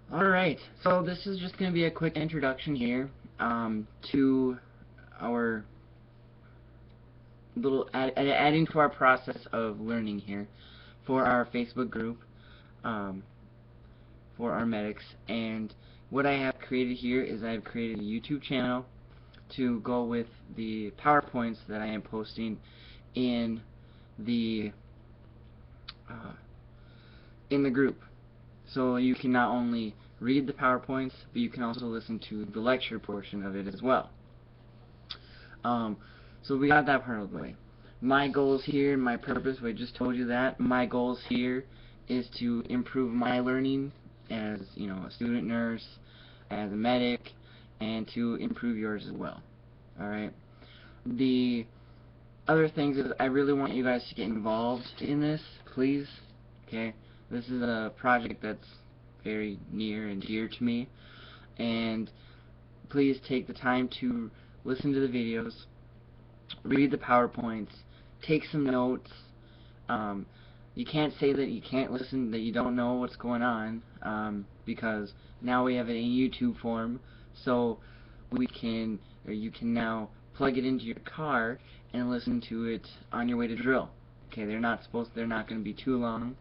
Alright, so this is just going to be a quick introduction here to our adding to our process of learning here for our Facebook group um, for our medics. And what I have created here is I've created a YouTube channel to go with the PowerPoints that I am posting in the uh, in the group. So you can not only read the PowerPoints, but you can also listen to the lecture portion of it as well. Um, so we got that part of the way. My goals here, my purpose, I just told you that. My goals here is to improve my learning as, a student nurse, as a medic, and to improve yours as well. Alright? The other things is I really want you guys to get involved in this, please. Okay? This is a project that's very near and dear to me, and please take the time to listen to the videos, read the PowerPoints, take some notes. You can't say that you can't listen, that you don't know what's going on, because now we have it in YouTube form, so you can now plug it into your car and listen to it on your way to drill. Okay, they're not going to be too long,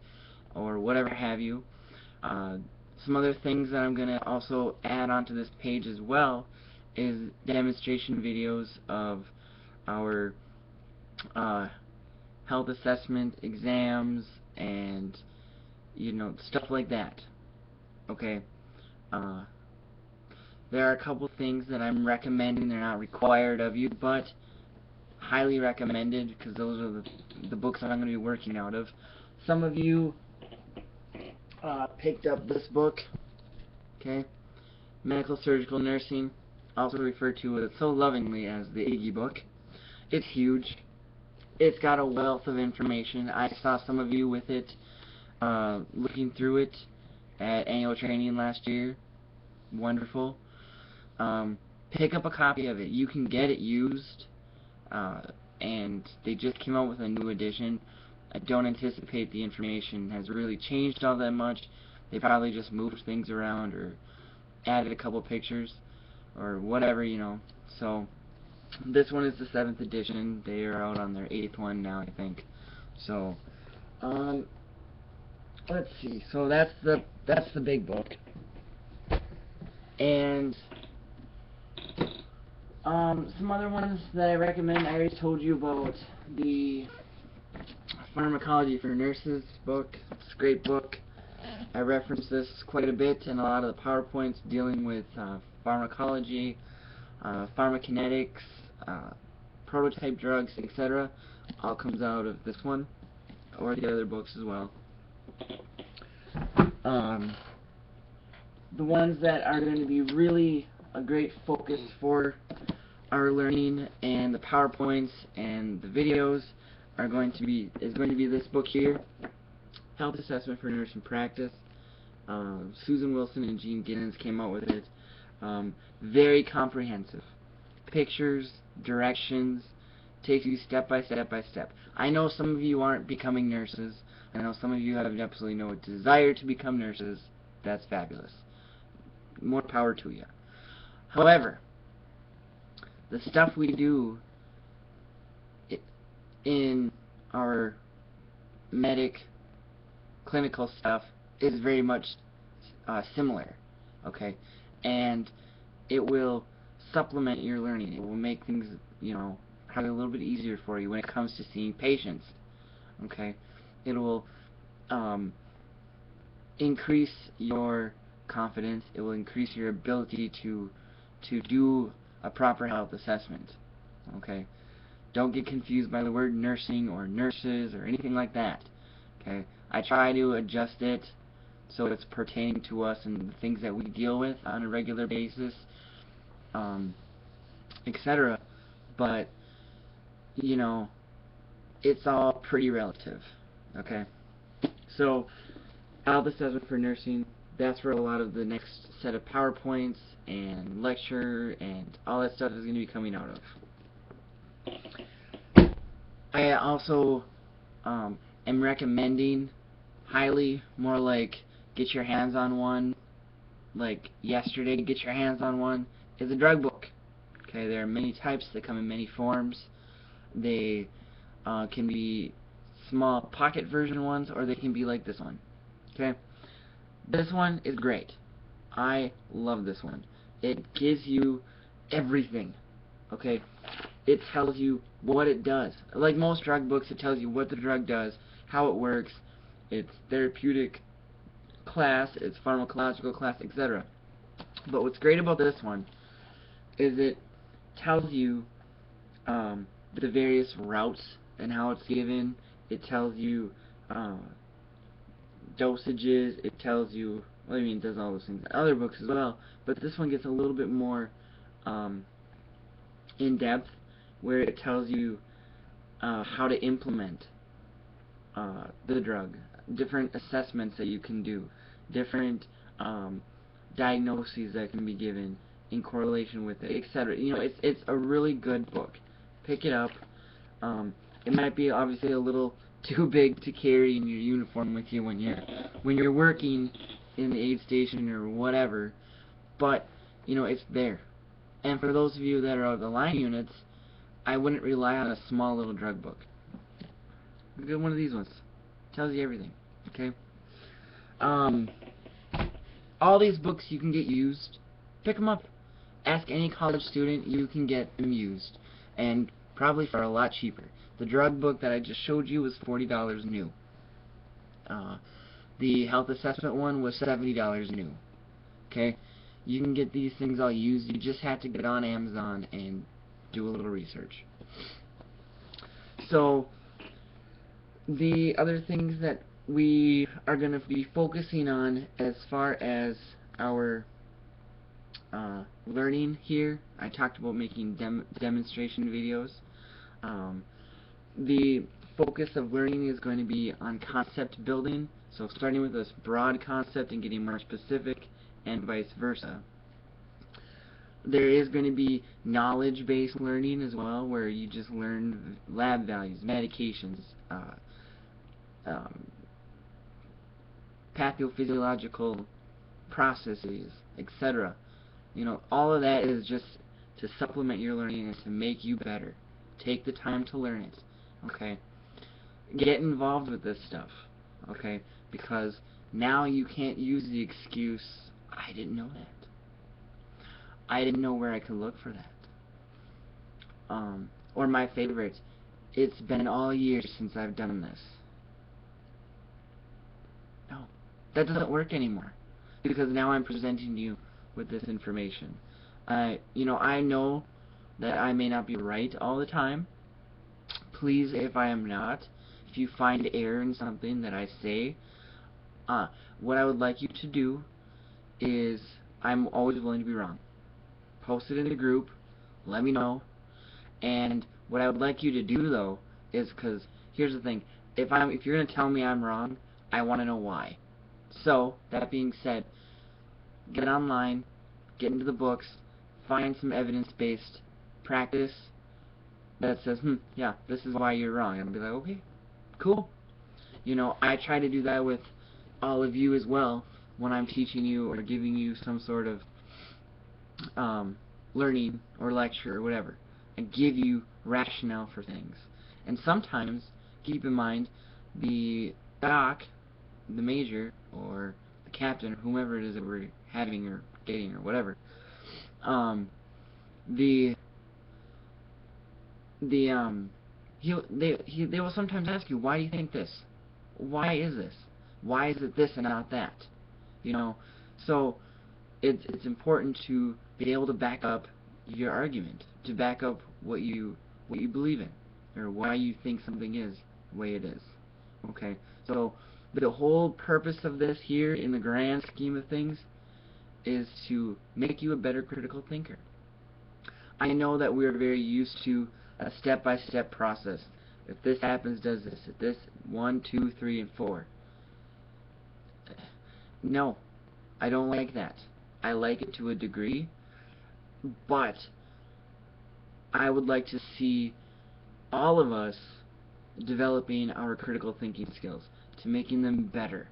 or whatever have you. Some other things that I'm going to also add onto this page as well is demonstration videos of our health assessment exams and stuff like that. Okay. uh, there are a couple things that I'm recommending. They're not required of you, but highly recommended, because those are the books that I'm going to be working out of. Some of you picked up this book, okay, Medical Surgical Nursing, also referred to so lovingly as the Iggy book. It's huge. It's got a wealth of information. I saw some of you with it, looking through it at annual training last year. Wonderful. Pick up a copy of it. You can get it used, and they just came out with a new edition. I don't anticipate the information has really changed all that much. They probably just moved things around or added a couple pictures or whatever. So this one is the 7th edition. They are out on their 8th one now, I think. So let's see. So that's the big book. And some other ones that I recommend, I already told you about the Pharmacology for Nurses book. It's a great book. I reference this quite a bit in a lot of the PowerPoints dealing with pharmacology, pharmacokinetics, prototype drugs, etc. All comes out of this one, or the other books as well. The ones that are going to be really a great focus for our learning and the PowerPoints and the videos is going to be this book here, Health Assessment for Nursing Practice. Susan Wilson and Gene Giddens came out with it. Very comprehensive. Pictures, directions, takes you step by step by step. I know some of you aren't becoming nurses. I know some of you have absolutely no desire to become nurses. That's fabulous. More power to you. However, the stuff we do in our medic clinical stuff is very much similar, okay? And it will supplement your learning. It will make things, probably a little bit easier for you when it comes to seeing patients, okay? It will increase your confidence. It will increase your ability to do a proper health assessment, okay? Don't get confused by the word nursing or nurses or anything like that, okay? I try to adjust it so it's pertaining to us and the things that we deal with on a regular basis, etc. But, it's all pretty relative, okay? So, health assessment for nursing, that's where a lot of the next set of PowerPoints and lecture and all that stuff is going to be coming out of. I also am recommending highly, more like get your hands on one, like yesterday, get your hands on one, is a drug book. Okay, there are many types. They come in many forms. They can be small pocket version ones, or they can be like this one. Okay, this one is great. I love this one. It gives you everything. Okay, it tells you what it does. Like most drug books, it tells you what the drug does, how it works, its therapeutic class, its pharmacological class, etc. But what's great about this one is it tells you the various routes and how it's given. It tells you dosages. It tells you, well, I mean, it does all those things in other books as well, but this one gets a little bit more in depth, where it tells you how to implement the drug, different assessments that you can do, different diagnoses that can be given in correlation with it, etc. You know, it's a really good book. Pick it up. It might be obviously a little too big to carry in your uniform with you when you're working in the aid station or whatever, but you know, it's there. And for those of you that are of the line units, I wouldn't rely on a small little drug book. Get one of these ones. Tells you everything. Okay. All these books you can get used. Pick them up. Ask any college student. You can get them used, and probably for a lot cheaper. The drug book that I just showed you was $40 new. The health assessment one was $70 new. Okay. You can get these things all used. You just have to get on Amazon and do a little research. So the other things that we are going to be focusing on as far as our learning here, I talked about making demonstration videos. The focus of learning is going to be on concept building, so starting with this broad concept and getting more specific, and vice versa. There is going to be knowledge-based learning as well, where you just learn lab values, medications, pathophysiological processes, etc. You know, all of that is just to supplement your learning and to make you better. Take the time to learn it. Okay? Get involved with this stuff. Okay? Because now you can't use the excuse, I didn't know that. I didn't know where I could look for that. Or my favorite, it's been all year since I've done this. No, that doesn't work anymore, because now I'm presenting you with this information. You know, I know that I may not be right all the time. Please, if I am not, if you find error in something that I say, what I would like you to do is, I'm always willing to be wrong. Post it in the group, let me know, and what I would like you to do though is, because here's the thing, if you're going to tell me I'm wrong, I want to know why. So, that being said, get online, get into the books, find some evidence-based practice that says, yeah, this is why you're wrong. And I'll be like, okay, cool. You know, I try to do that with all of you as well when I'm teaching you or giving you some sort of learning or lecture or whatever. I give you rationale for things. And sometimes, keep in mind, the doc, the major, or the captain, or whomever it is that we're having or getting or whatever, they will sometimes ask you, why do you think this? Why is this? Why is it this and not that? You know, so it's important to be able to back up your argument, to back up what you believe in, or why you think something is the way it is. Okay, so the whole purpose of this here, in the grand scheme of things, is to make you a better critical thinker. I know that we're very used to a step-by-step process. If this happens, does this. If this, 1, 2, 3, and 4. No, I don't like that. I like it to a degree, but I would like to see all of us developing our critical thinking skills, to making them better,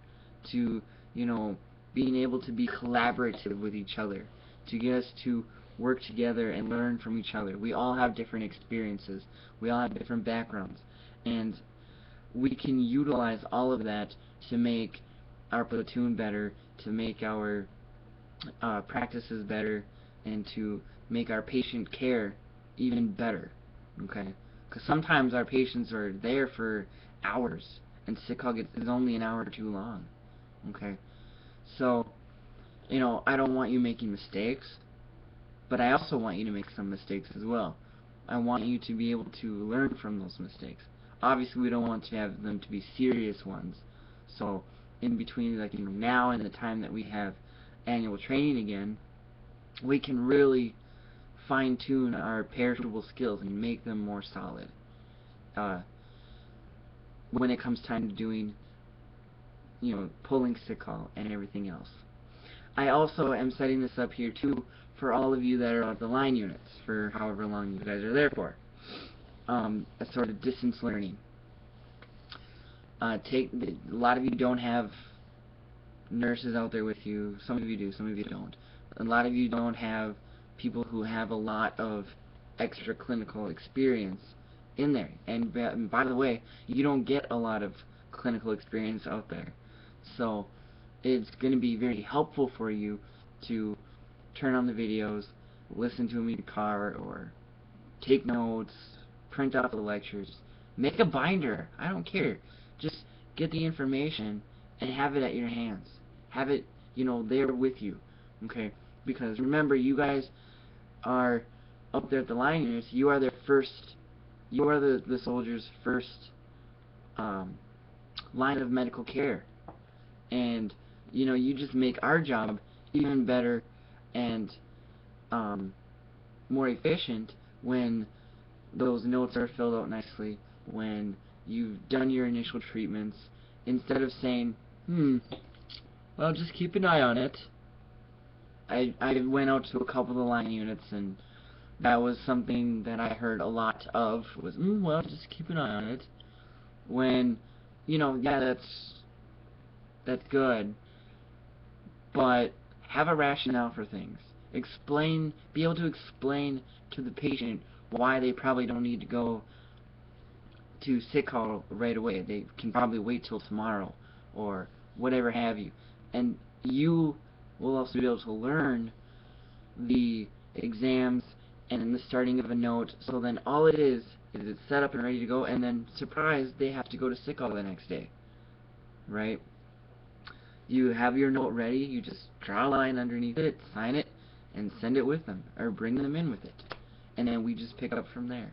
to, you know, being able to be collaborative with each other, to get us to work together and learn from each other. We all have different experiences. We all have different backgrounds. And we can utilize all of that to make our platoon better, to make our practices better, and to make our patient care even better. Okay? Because sometimes our patients are there for hours, and sick call is only an hour or two long. Okay? So, you know, I don't want you making mistakes, but I also want you to make some mistakes as well. I want you to be able to learn from those mistakes. Obviously, we don't want to have them to be serious ones. So, in between, like, you know, now and the time that we have annual training again, we can really fine-tune our perishable skills and make them more solid when it comes time to doing, you know, pulling sick call and everything else. I also am setting this up here too for all of you that are at the line units for however long you guys are there for. A sort of distance learning. A lot of you don't have nurses out there with you. Some of you do, some of you don't. A lot of you don't have people who have a lot of extra clinical experience in there. And by the way, you don't get a lot of clinical experience out there. So it's going to be very helpful for you to turn on the videos, listen to them in your car, or take notes, print out the lectures, make a binder. I don't care. Just get the information and have it at your hands. Have it, you know, there with you. Okay? Because remember, you guys are up there at the line units. You are their first. You are the soldiers' first line of medical care, and you know, you just make our job even better and more efficient when those notes are filled out nicely, when you've done your initial treatments, instead of saying, well, just keep an eye on it. I went out to a couple of the line units, and that was something that I heard a lot of, was, well, just keep an eye on it. When, you know, yeah, that's good, but have a rationale for things. Be able to explain to the patient why they probably don't need to go to sick call right away. They can probably wait till tomorrow, or whatever have you. And you will also be able to learn the exams and the starting of a note, so then all it is it's set up and ready to go, and then, surprise, they have to go to sick call the next day. Right? You have your note ready, you just draw a line underneath it, sign it, and send it with them, or bring them in with it. And then we just pick up from there.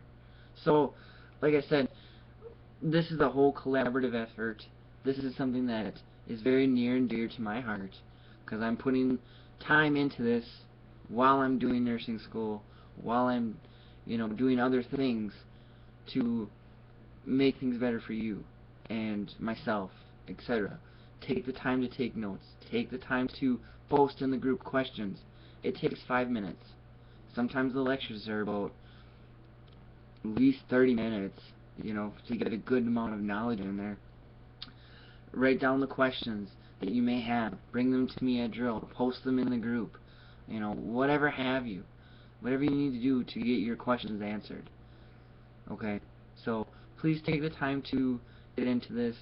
So, like I said, this is a whole collaborative effort. This is something that is very near and dear to my heart, because I'm putting time into this while I'm doing nursing school, while I'm, you know, doing other things to make things better for you and myself, etc. Take the time to take notes. Take the time to post in the group questions. It takes 5 minutes. Sometimes the lectures are about at least 30 minutes, you know, to get a good amount of knowledge in there. Write down the questions that you may have. Bring them to me at drill. Post them in the group. You know, whatever have you. Whatever you need to do to get your questions answered. Okay? So, please take the time to get into this.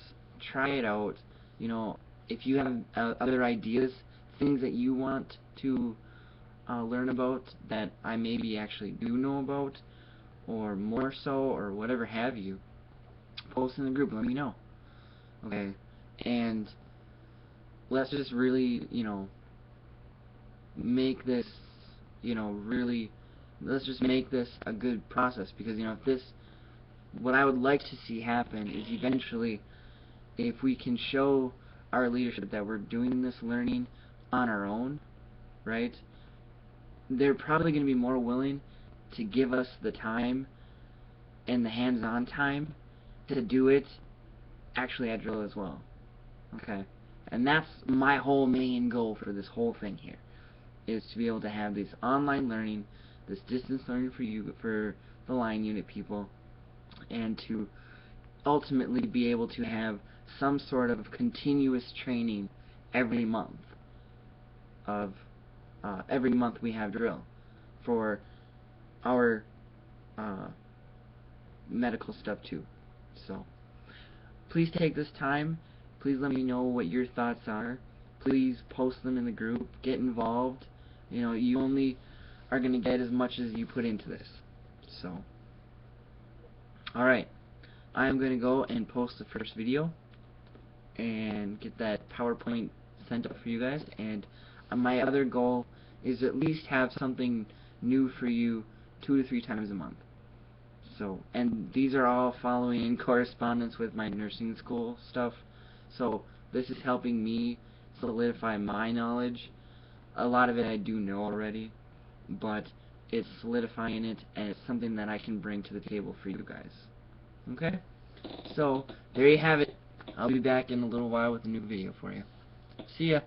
Try it out. You know, if you have other ideas, things that you want to learn about that I maybe actually do know about, or more so, or whatever have you, post in the group, let me know. Okay? And let's just really, you know, make this, you know, really, let's just make this a good process, because, you know, what I would like to see happen is eventually, if we can show our leadership that we're doing this learning on our own, right, they're probably going to be more willing to give us the time and the hands-on time to do it actually at drill as well. Okay? And that's my whole main goal for this whole thing here, is to be able to have this online learning, this distance learning for you, for the line unit people, and to ultimately be able to have some sort of continuous training every month. of every month we have drill for our medical stuff too. So please take this time. Please let me know what your thoughts are. Please post them in the group. Get involved. You know, you only are going to get as much as you put into this. So, alright. I'm going to go and post the first video and get that PowerPoint sent up for you guys. And my other goal is to at least have something new for you 2 to 3 times a month. So, and these are all following in correspondence with my nursing school stuff. So this is helping me solidify my knowledge. A lot of it I do know already, but it's solidifying it, and it's something that I can bring to the table for you guys. Okay? So there you have it. I'll be back in a little while with a new video for you. See ya.